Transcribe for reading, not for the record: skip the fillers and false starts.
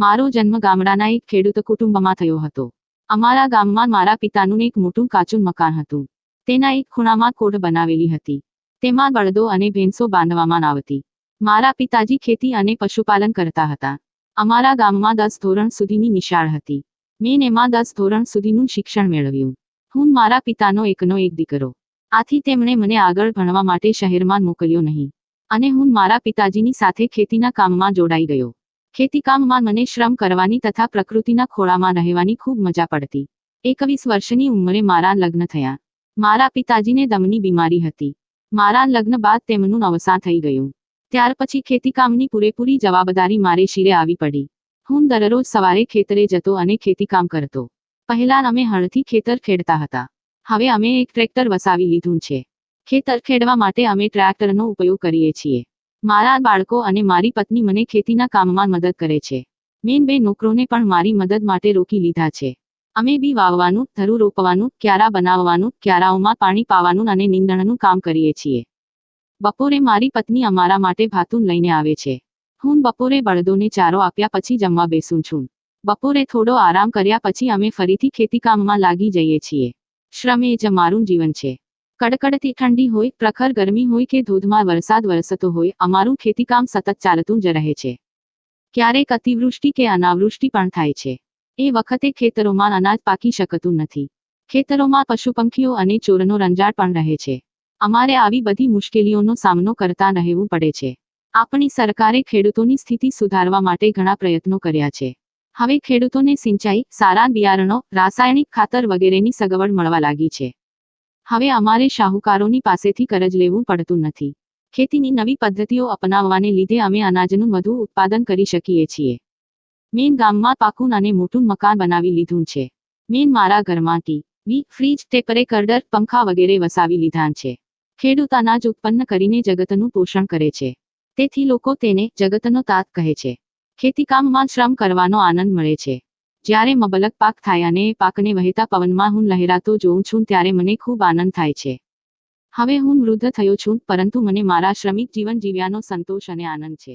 મારો જન્મ ગામડાના એક ખેડૂત કુટુંબમાં થયો હતો. અમારા ગામમાં મારા પિતાનું એક મોટું કાચું મકાન હતું. તેના એક ખૂણામાં કોડ બનાવેલી હતી. તેમાં બળદો અને ભેંસો બાંધવામાં આવતી. મારા પિતાજી ખેતી અને પશુપાલન કરતા હતા. અમારા ગામમાં 10 ધોરણ સુધીની નિશાળ હતી. મેં એમાં 10 ધોરણ સુધીનું શિક્ષણ મેળવ્યું. હું મારા પિતાનો એકનો એક દીકરો. આથી તેમણે મને આગળ ભણવા માટે શહેરમાં મોકલ્યો નહીં. અને હું મારા પિતાજીની સાથે ખેતીના કામમાં જોડાઈ ગયો. ખેતીકામમાં મને શ્રમ કરવાની તથા પ્રકૃતિના ખોળામાં રહેવાની ખૂબ મજા પડતી. 21 વર્ષની ઉંમરે મારા લગ્ન થયા. મારા પિતાજીને દમની બીમારી હતી. મારા લગ્ન બાદ તેમનું અવસાન થઈ ગયું. ત્યાર પછી ખેતીકામની પૂરેપૂરી જવાબદારી મારે શિરે આવી પડી. હું દરરોજ સવારે ખેતરે જતો અને ખેતીકામ કરતો. પહેલા અમે હળથી ખેતર ખેડતા હતા. હવે અમે એક ટ્રેક્ટર વસાવી લીધું છે. ખેતર ખેડવા માટે અમે ટ્રેક્ટરનો ઉપયોગ કરીએ છીએ. મારા બાળકો અને મારી પત્ની મને ખેતીના કામમાં મદદ કરે છે. મેં 2 નોકરોને પણ મારી મદદ માટે રોકી લીધા છે. અમે બી વાવવાનું, ધરું રોપવાનું, ક્યારા બનાવવાનું, ક્યારાઓમાં પાણી પાવાનું અને નીંદણનું કામ કરીએ છીએ. બપોરે મારી પત્ની અમારા માટે ભાતું લઈને આવે છે. હું બપોરે બળદોને ચારો આપ્યા પછી જમવા બેસું છું. બપોરે થોડો આરામ કર્યા પછી અમે ફરીથી ખેતીકામમાં લાગી જઈએ છીએ. શ્રમ એ જ મારું જીવન છે. કડકડતી ઠંડી હોય, પ્રખર ગરમી હોય કે ધોધમાર વરસાદ વરસતો હોય, અમારું ખેતીકામ સતત ચાલતું જ રહે છે. ક્યારેક અતિવૃષ્ટિ કે અનાવૃષ્ટિ પણ થાય છે. એ વખતે ખેતરોમાં અનાજ પાકી શકતું નથી. ખેતરોમાં પશુપંખીઓ અને ચોરનો રંજાડ પણ રહે છે. અમારે આવી બધી મુશ્કેલીઓનો સામનો કરતા રહેવું પડે છે. આપણી સરકારે ખેડૂતોની સ્થિતિ સુધારવા માટે ઘણા પ્રયત્નો કર્યા છે. હવે ખેડૂતોને સિંચાઈ, સારા બિયારણો, રાસાયણિક ખાતર વગેરેની સગવડ મળવા લાગી છે. હવે અમારે શાહુકારોની પાસેથી કરજ લેવું પડતું નથી. ખેતીની નવી પદ્ધતિઓ અપનાવવાને લીધે અમે અનાજનું વધુ ઉત્પાદન કરી શકીએ છીએ. મેં ગામમાં પાકું અને મોટું મકાન બનાવી લીધું છે. મેં મારા ઘરમાં ટીવી, ફ્રીજ, ટેપ રેકર્ડર, પંખા વગેરે વસાવી લીધા છે. ખેડૂત અનાજ ઉત્પન્ન કરીને જગતનું પોષણ કરે છે. તેથી લોકો તેને જગતનો તાત કહે છે. ખેતીકામમાં શ્રમ કરવાનો આનંદ મળે છે. જ્યારે મબલક પાક થાય અને એ પાકને વહેતા પવનમાં હું લહેરાતો જોઉં છું ત્યારે મને ખૂબ આનંદ થાય છે. હવે હું વૃદ્ધ થયો છું, પરંતુ મને મારા શ્રમિક જીવન જીવ્યાનો સંતોષ અને આનંદ છે.